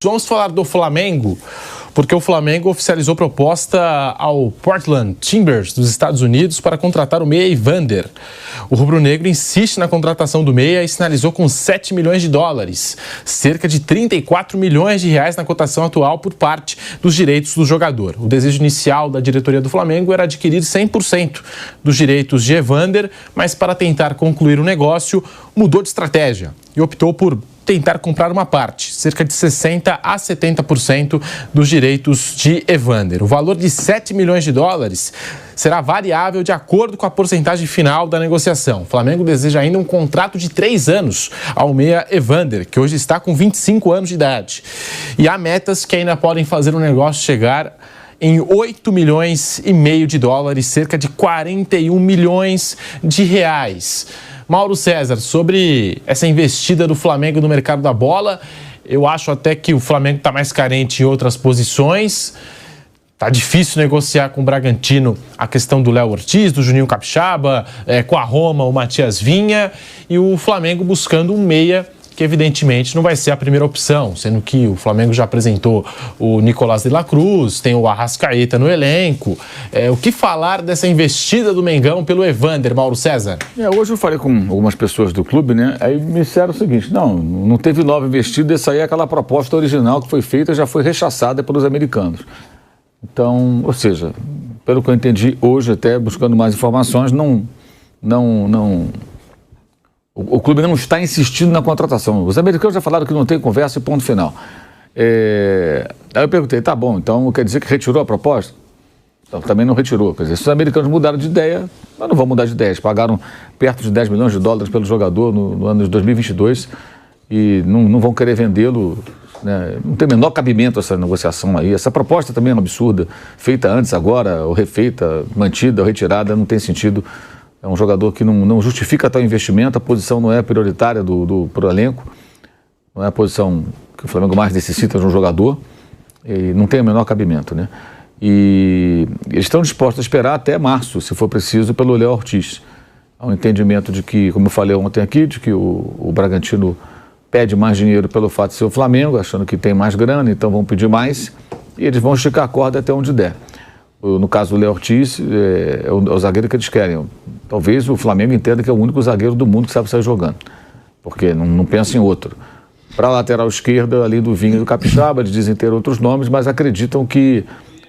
Vamos falar do Flamengo, porque o Flamengo oficializou proposta ao Portland Timbers dos Estados Unidos para contratar o meia Evander. O rubro-negro insiste na contratação do meia e sinalizou com 7 milhões de dólares, cerca de 34 milhões de reais na cotação atual por parte dos direitos do jogador. O desejo inicial da diretoria do Flamengo era adquirir 100% dos direitos de Evander, mas para tentar concluir o negócio, mudou de estratégia e optou por tentar comprar uma parte, cerca de 60% a 70% dos direitos de Evander. O valor de 7 milhões de dólares será variável de acordo com a porcentagem final da negociação. O Flamengo deseja ainda um contrato de 3 anos ao meia Evander, que hoje está com 25 anos de idade. E há metas que ainda podem fazer o negócio chegar em 8 milhões e meio de dólares, cerca de 41 milhões de reais. Mauro César, sobre essa investida do Flamengo no mercado da bola, eu acho até que o Flamengo está mais carente em outras posições. Tá difícil negociar com o Bragantino a questão do Léo Ortiz, do Juninho Capixaba, com a Roma, o Matias Vinha, e o Flamengo buscando um meia que evidentemente não vai ser a primeira opção, sendo que o Flamengo já apresentou o Nicolás de la Cruz, tem o Arrascaeta no elenco. O que falar dessa investida do Mengão pelo Evander, Mauro César? Hoje eu falei com algumas pessoas do clube, né? Aí me disseram o seguinte: não teve nova investida, essa aí é aquela proposta original que foi feita, já foi rechaçada pelos americanos. Então, ou seja, pelo que eu entendi hoje, até buscando mais informações, o clube não está insistindo na contratação. Os americanos já falaram que não tem conversa e ponto final. Aí eu perguntei, tá bom, então quer dizer que retirou a proposta? Então, também não retirou. Quer dizer, se os americanos mudaram de ideia, nós não vamos mudar de ideia. Eles pagaram perto de 10 milhões de dólares pelo jogador no ano de 2022 e não vão querer vendê-lo, né? Não tem o menor cabimento essa negociação aí. Essa proposta também é uma absurda, feita antes, agora, ou refeita, mantida ou retirada, não tem sentido. É um jogador que não justifica tal investimento, a posição não é prioritária pro elenco, não é a posição que o Flamengo mais necessita de um jogador, e não tem o menor cabimento, né? E eles estão dispostos a esperar até março, se for preciso, pelo Léo Ortiz. Há um entendimento de que, como eu falei ontem aqui, de que o Bragantino pede mais dinheiro pelo fato de ser o Flamengo, achando que tem mais grana, então vão pedir mais, e eles vão esticar a corda até onde der. No caso do Léo Ortiz, é o zagueiro que eles querem. Talvez o Flamengo entenda que é o único zagueiro do mundo que sabe sair jogando, porque não pensa em outro. Para a lateral esquerda, além do Vinha e do Capixaba, eles dizem ter outros nomes, mas acreditam que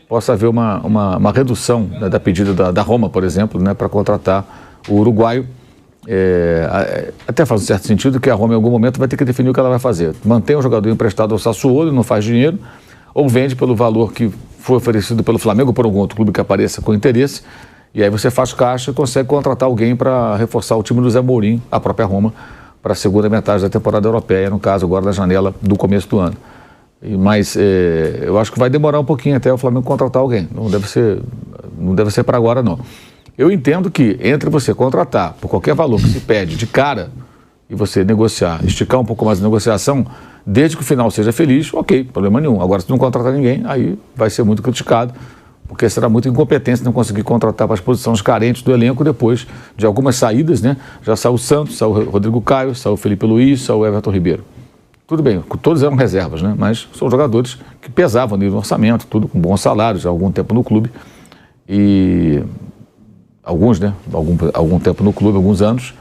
possa haver uma redução, né, da pedida da Roma, por exemplo, né, para contratar o uruguaio. Até faz um certo sentido que a Roma em algum momento vai ter que definir o que ela vai fazer. Mantém o jogador emprestado ao Sassuolo e não faz dinheiro, ou vende pelo valor que foi oferecido pelo Flamengo ou por algum outro clube que apareça com interesse, e aí você faz caixa e consegue contratar alguém para reforçar o time do Zé Mourinho, a própria Roma, para a segunda metade da temporada europeia, no caso agora da janela do começo do ano. Mas eu acho que vai demorar um pouquinho até o Flamengo contratar alguém, não deve ser para agora não. Eu entendo que entre você contratar por qualquer valor que se pede de cara e você negociar, esticar um pouco mais a negociação, desde que o final seja feliz, ok, problema nenhum. Agora, se não contratar ninguém, aí vai ser muito criticado, porque será muita incompetência não conseguir contratar para as posições carentes do elenco depois de algumas saídas, né? Já saiu o Santos, saiu o Rodrigo Caio, saiu o Felipe Luiz, saiu o Everton Ribeiro. Tudo bem, todos eram reservas, né? Mas são jogadores que pesavam ali no orçamento, tudo com bons salários, há algum tempo no clube. E alguns, né? Algum tempo no clube, alguns anos.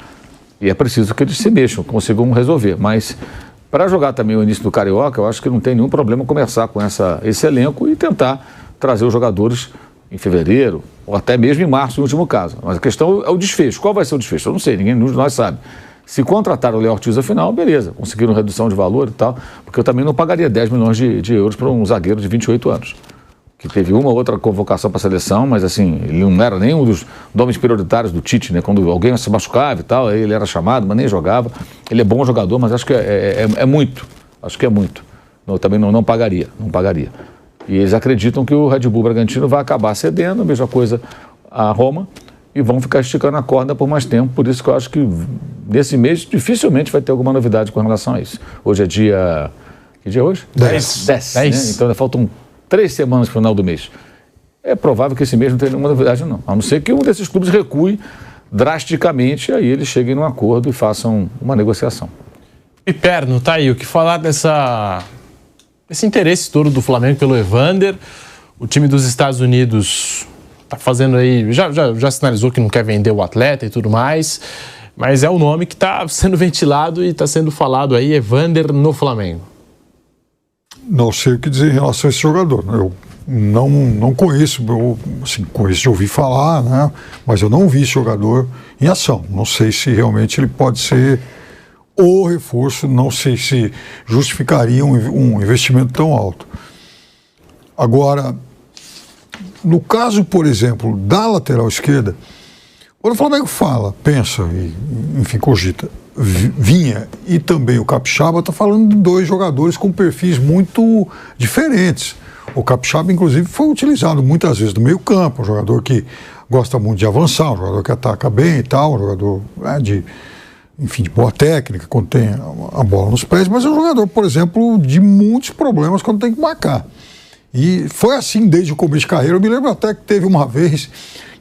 E é preciso que eles se mexam, consigam resolver. Mas para jogar também o início do Carioca, eu acho que não tem nenhum problema conversar com esse elenco e tentar trazer os jogadores em fevereiro, ou até mesmo em março, no último caso. Mas a questão é o desfecho. Qual vai ser o desfecho? Eu não sei, ninguém de nós sabe. Se contratar o Léo Ortiz afinal, beleza, conseguiram redução de valor e tal, porque eu também não pagaria 10 milhões de euros para um zagueiro de 28 anos, que teve uma ou outra convocação para a seleção, mas assim, ele não era nem um dos nomes prioritários do Tite, né? Quando alguém se machucava e tal, aí ele era chamado, mas nem jogava. Ele é bom jogador, mas acho que é muito. Acho que é muito. Eu também não pagaria. E eles acreditam que o Red Bull Bragantino vai acabar cedendo, a mesma coisa a Roma, e vão ficar esticando a corda por mais tempo. Por isso que eu acho que nesse mês dificilmente vai ter alguma novidade com relação a isso. Hoje é dia... Que dia é hoje? 10. Né? Então ainda faltam 3 semanas para o final do mês. É provável que esse mês não tenha nenhuma novidade, não. A não ser que um desses clubes recue drasticamente, aí eles cheguem num acordo e façam uma negociação. Piperno, tá aí, o que falar esse interesse todo do Flamengo pelo Evander. O time dos Estados Unidos está fazendo aí, já sinalizou que não quer vender o atleta e tudo mais, mas é o nome que está sendo ventilado e está sendo falado aí, Evander no Flamengo. Não sei o que dizer em relação a esse jogador. Eu não conheço, eu assim, conheço de ouvir falar, né? Mas eu não vi esse jogador em ação. Não sei se realmente ele pode ser o reforço, não sei se justificaria um investimento tão alto. Agora, no caso, por exemplo, da lateral esquerda, quando o Flamengo fala, pensa e, enfim, cogita, Vinha e também o Capixaba, está falando de dois jogadores com perfis muito diferentes. O Capixaba, inclusive, foi utilizado muitas vezes no meio campo, um jogador que gosta muito de avançar, um jogador que ataca bem e tal, um jogador de boa técnica, quando tem a bola nos pés, mas é um jogador, por exemplo, de muitos problemas quando tem que marcar. E foi assim desde o começo de carreira. Eu me lembro até que teve uma vez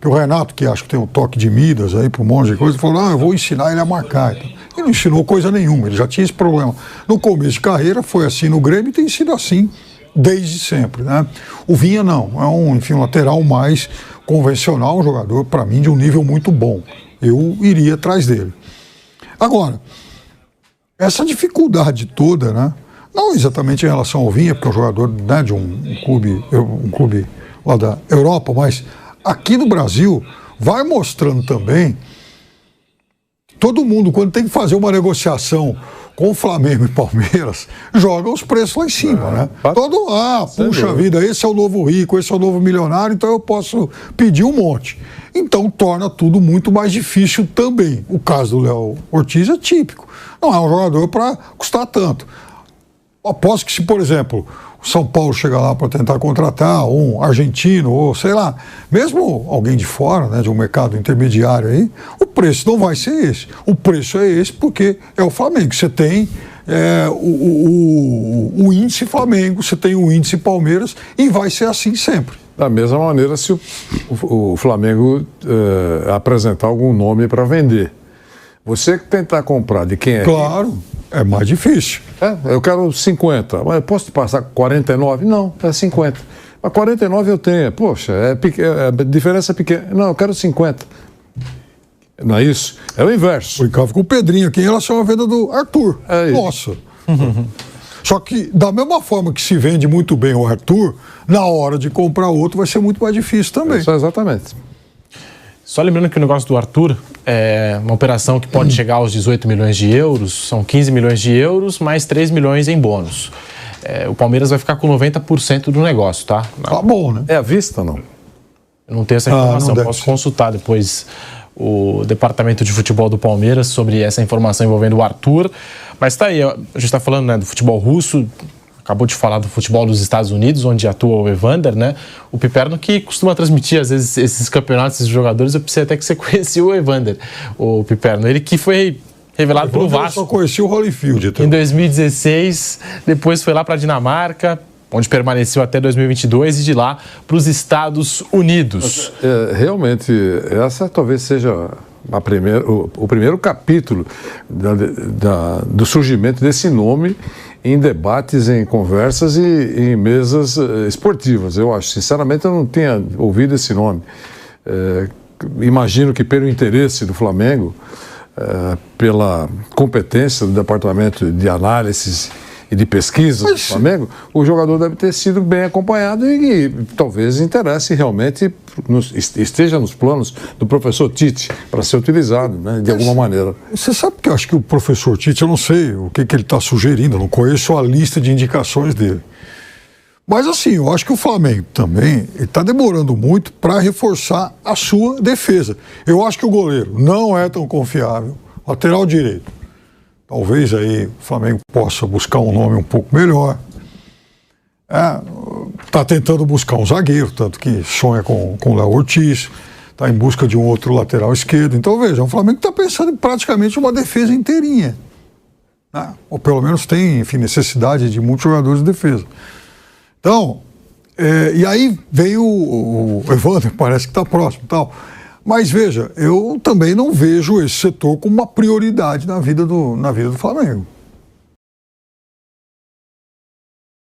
que o Renato, que acho que tem um toque de Midas aí para um monte de coisa, falou, eu vou ensinar ele a marcar. Então, ele não ensinou coisa nenhuma, ele já tinha esse problema. No começo de carreira foi assim no Grêmio e tem sido assim desde sempre, né? O Vinha não, é um lateral mais convencional, um jogador, para mim, de um nível muito bom. Eu iria atrás dele. Agora, essa dificuldade toda, né? Não exatamente em relação ao Vinha, porque é um jogador, né, de um clube lá da Europa, mas aqui no Brasil vai mostrando também todo mundo, quando tem que fazer uma negociação com o Flamengo e Palmeiras, joga os preços lá em cima, né? Puxa vida, esse é o novo rico, esse é o novo milionário, então eu posso pedir um monte. Então torna tudo muito mais difícil também. O caso do Léo Ortiz é típico. Não é um jogador para custar tanto. Aposto que se, por exemplo, o São Paulo chega lá para tentar contratar um argentino ou, sei lá, mesmo alguém de fora, né, de um mercado intermediário aí, o preço não vai ser esse. O preço é esse porque é o Flamengo. Você tem o índice Flamengo, você tem o índice Palmeiras e vai ser assim sempre. Da mesma maneira, se o Flamengo apresentar algum nome para vender, você que tentar comprar de quem é? Claro, é mais difícil. Eu quero 50, mas eu posso te passar 49? Não, é 50. Mas 49 eu tenho. Poxa, a diferença é pequena. Não, eu quero 50. Não é isso? É o inverso. Foi com o Pedrinho aqui em relação à venda do Arthur. Nossa. Só que, da mesma forma que se vende muito bem o Arthur, na hora de comprar outro vai ser muito mais difícil também. Isso, exatamente. Só lembrando que o negócio do Arthur é uma operação que pode chegar aos 18 milhões de euros, são 15 milhões de euros, mais 3 milhões em bônus. O Palmeiras vai ficar com 90% do negócio, tá? Tá bom, né? É à vista ou não? Eu não tenho essa informação, posso consultar depois o departamento de futebol do Palmeiras sobre essa informação envolvendo o Arthur. Mas tá aí, a gente está falando, né, do futebol russo, acabou de falar do futebol dos Estados Unidos, onde atua o Evander, né? O Piperno, que costuma transmitir, às vezes, esses campeonatos, esses jogadores, eu pensei até que você conhecia o Evander, o Piperno. Ele que foi revelado pelo Vasco. Eu só conheci o Holyfield. Então. Em 2016, depois foi lá para a Dinamarca, onde permaneceu até 2022, e de lá para os Estados Unidos. Mas, realmente, essa talvez seja o primeiro capítulo do surgimento desse nome em debates, em conversas e em mesas esportivas. Eu acho, sinceramente, eu não tinha ouvido esse nome. Imagino que pelo interesse do Flamengo, pela competência do departamento de análises e de pesquisa do Flamengo, o jogador deve ter sido bem acompanhado e talvez interesse realmente, esteja nos planos do professor Tite para ser utilizado, né, de alguma maneira. Você sabe que eu acho que o professor Tite, eu não sei o que ele está sugerindo, eu não conheço a lista de indicações dele. Mas assim, eu acho que o Flamengo também está demorando muito para reforçar a sua defesa. Eu acho que o goleiro não é tão confiável, lateral direito. Talvez aí o Flamengo possa buscar um nome um pouco melhor. Está tentando buscar um zagueiro, tanto que sonha com o Léo Ortiz, está em busca de um outro lateral esquerdo. Então, veja, o Flamengo está pensando em praticamente uma defesa inteirinha. Né? Ou pelo menos tem, enfim, necessidade de muitos jogadores de defesa. Então, e aí veio o Evander, parece que está próximo e tal. Mas veja, eu também não vejo esse setor como uma prioridade na vida do Flamengo.